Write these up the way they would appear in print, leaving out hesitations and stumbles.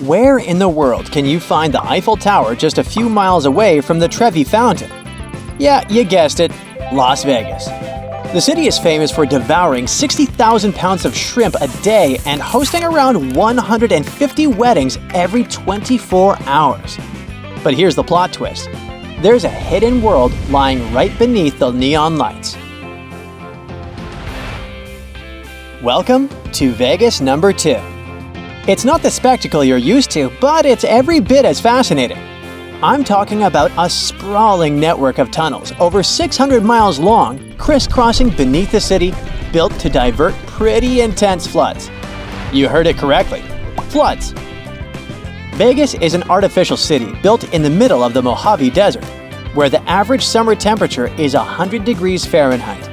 Where in the world can you find the Eiffel Tower just a few miles away from the Trevi Fountain? Yeah, you guessed it, Las Vegas. The city is famous for devouring 60,000 pounds of shrimp a day and hosting around 150 weddings every 24 hours. But here's the plot twist. There's a hidden world lying right beneath the neon lights. Welcome to Vegas number 2. It's not the spectacle you're used to, but it's every bit as fascinating. I'm talking about a sprawling network of tunnels over 600 miles long, crisscrossing beneath the city, built to divert pretty intense floods. You heard it correctly. Floods. Vegas is an artificial city built in the middle of the Mojave Desert, where the average summer temperature is 100 degrees Fahrenheit.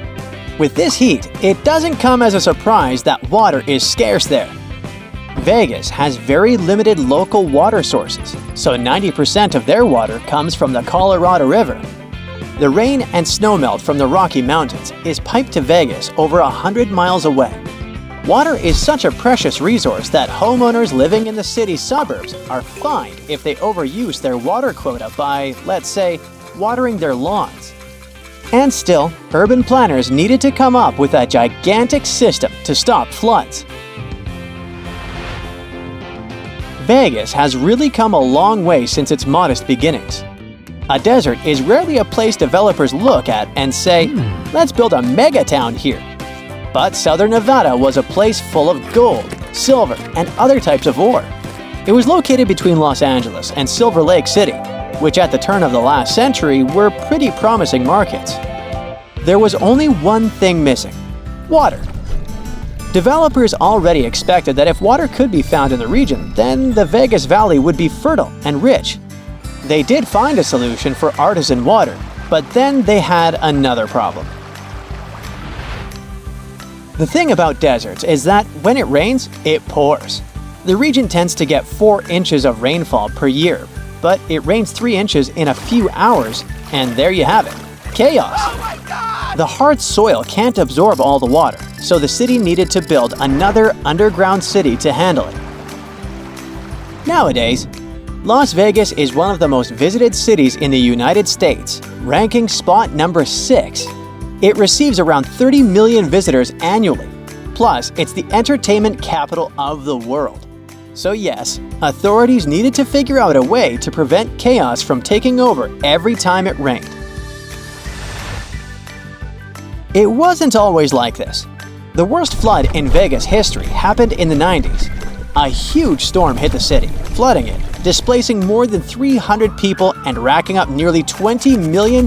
With this heat, it doesn't come as a surprise that water is scarce there. Vegas has very limited local water sources, so 90% of their water comes from the Colorado River. The rain and snowmelt from the Rocky Mountains is piped to Vegas over 100 miles away. Water is such a precious resource that homeowners living in the city's suburbs are fined if they overuse their water quota by, let's say, watering their lawns. And still, urban planners needed to come up with a gigantic system to stop floods. Vegas has really come a long way since its modest beginnings. A desert is rarely a place developers look at and say, let's build a mega town here. But Southern Nevada was a place full of gold, silver, and other types of ore. It was located between Los Angeles and Silver Lake City, which at the turn of the last century were pretty promising markets. There was only one thing missing: water. Developers already expected that if water could be found in the region, then the Vegas Valley would be fertile and rich. They did find a solution for artisan water, but then they had another problem. The thing about deserts is that when it rains, it pours. The region tends to get 4 inches of rainfall per year, but it rains 3 inches in a few hours, and there you have it. Chaos. The hard soil can't absorb all the water, so the city needed to build another underground city to handle it. Nowadays, Las Vegas is one of the most visited cities in the United States, ranking spot number 6. It receives around 30 million visitors annually. Plus, it's the entertainment capital of the world. So yes, authorities needed to figure out a way to prevent chaos from taking over every time it rained. It wasn't always like this. The worst flood in Vegas history happened in the 90s. A huge storm hit the city, flooding it, displacing more than 300 people and racking up nearly $20 million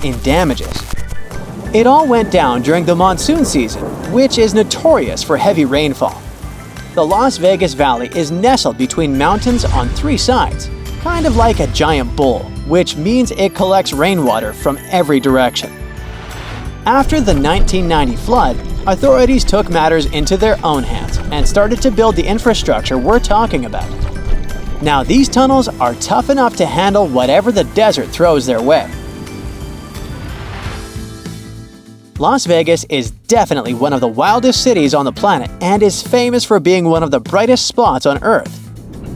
in damages. It all went down during the monsoon season, which is notorious for heavy rainfall. The Las Vegas Valley is nestled between mountains on 3 sides, kind of like a giant bowl, which means it collects rainwater from every direction. After the 1990 flood, authorities took matters into their own hands and started to build the infrastructure we're talking about. Now these tunnels are tough enough to handle whatever the desert throws their way. Las Vegas is definitely one of the wildest cities on the planet and is famous for being one of the brightest spots on Earth.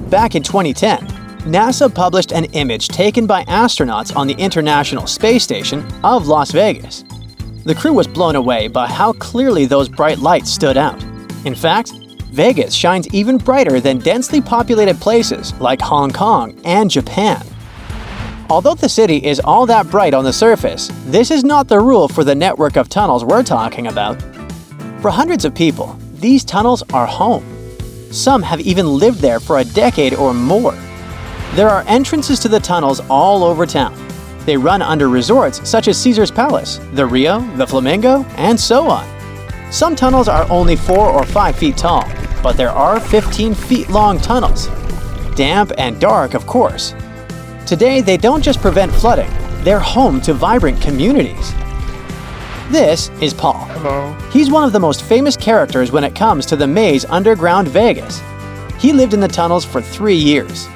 Back in 2010, NASA published an image taken by astronauts on the International Space Station of Las Vegas. The crew was blown away by how clearly those bright lights stood out. In fact, Vegas shines even brighter than densely populated places like Hong Kong and Japan. Although the city is all that bright on the surface, this is not the rule for the network of tunnels we're talking about. For hundreds of people, these tunnels are home. Some have even lived there for a decade or more. There are entrances to the tunnels all over town. They run under resorts such as Caesar's Palace, the Rio, the Flamingo, and so on. Some tunnels are only 4 or 5 feet tall, but there are 15 feet long tunnels. Damp and dark, of course. Today, they don't just prevent flooding, they're home to vibrant communities. This is Paul. Hello. He's one of the most famous characters when it comes to the maze underground Vegas. He lived in the tunnels for 3 years.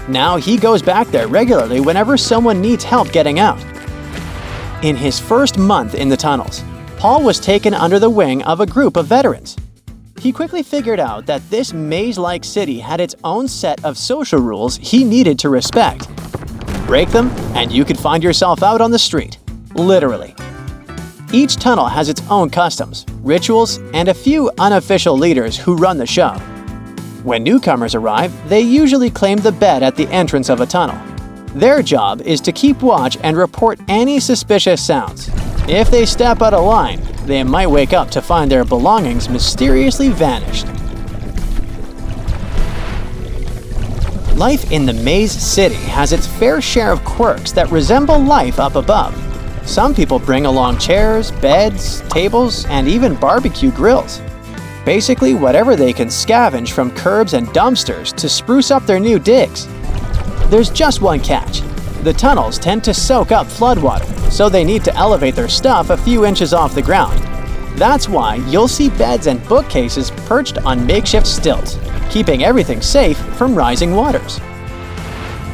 Now he goes back there regularly whenever someone needs help getting out. In his first month in the tunnels, Paul was taken under the wing of a group of veterans. He quickly figured out that this maze-like city had its own set of social rules he needed to respect. Break them, and you could find yourself out on the street. Literally. Each tunnel has its own customs, rituals, and a few unofficial leaders who run the show. When newcomers arrive, they usually claim the bed at the entrance of a tunnel. Their job is to keep watch and report any suspicious sounds. If they step out of line, they might wake up to find their belongings mysteriously vanished. Life in the Maze City has its fair share of quirks that resemble life up above. Some people bring along chairs, beds, tables, and even barbecue grills. Basically, whatever they can scavenge from curbs and dumpsters to spruce up their new digs. There's just one catch. The tunnels tend to soak up floodwater, so they need to elevate their stuff a few inches off the ground. That's why you'll see beds and bookcases perched on makeshift stilts, keeping everything safe from rising waters.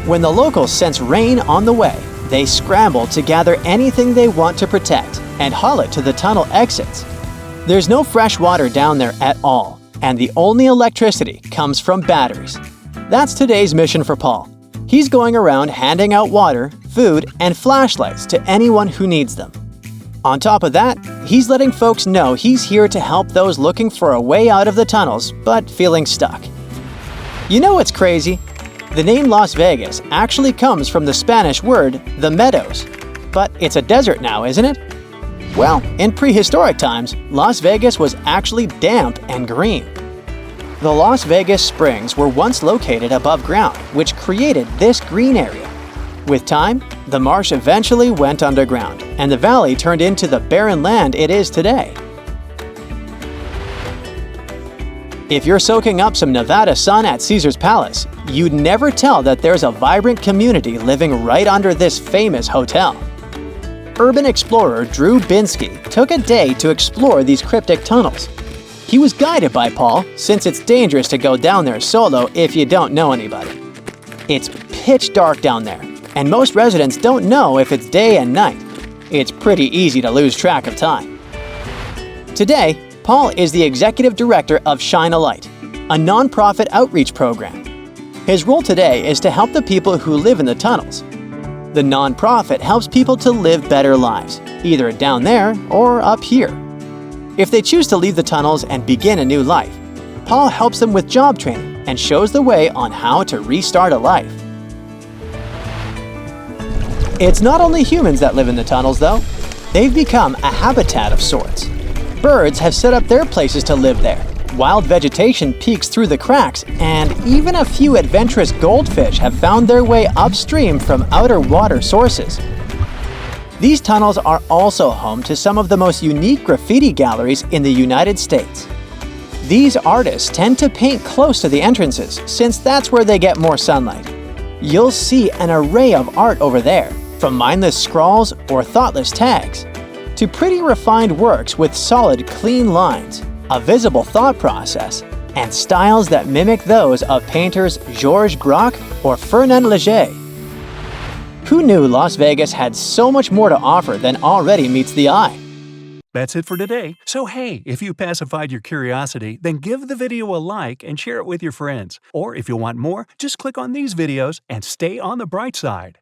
When the locals sense rain on the way, they scramble to gather anything they want to protect and haul it to the tunnel exits. There's no fresh water down there at all, and the only electricity comes from batteries. That's today's mission for Paul. He's going around handing out water, food, and flashlights to anyone who needs them. On top of that, he's letting folks know he's here to help those looking for a way out of the tunnels but feeling stuck. You know what's crazy? The name Las Vegas actually comes from the Spanish word the meadows. But it's a desert now, isn't it? Well, in prehistoric times, Las Vegas was actually damp and green. The Las Vegas Springs were once located above ground, which created this green area. With time, the marsh eventually went underground, and the valley turned into the barren land it is today. If you're soaking up some Nevada sun at Caesar's Palace, you'd never tell that there's a vibrant community living right under this famous hotel. Urban explorer Drew Binsky took a day to explore these cryptic tunnels. He was guided by Paul, since it's dangerous to go down there solo if you don't know anybody. It's pitch dark down there, and most residents don't know if it's day and night. It's pretty easy to lose track of time. Today, Paul is the executive director of Shine a Light, a nonprofit outreach program. His role today is to help the people who live in the tunnels. The nonprofit helps people to live better lives, either down there or up here. If they choose to leave the tunnels and begin a new life, Paul helps them with job training and shows the way on how to restart a life. It's not only humans that live in the tunnels, though. They've become a habitat of sorts. Birds have set up their places to live there. Wild vegetation peeks through the cracks, and even a few adventurous goldfish have found their way upstream from outer water sources. These tunnels are also home to some of the most unique graffiti galleries in the United States. These artists tend to paint close to the entrances, since that's where they get more sunlight. You'll see an array of art over there, from mindless scrawls or thoughtless tags, to pretty refined works with solid, clean lines, a visible thought process, and styles that mimic those of painters Georges Braque or Fernand Léger. Who knew Las Vegas had so much more to offer than already meets the eye? That's it for today. So hey, if you pacified your curiosity, then give the video a like and share it with your friends. Or if you want more, just click on these videos and stay on the bright side.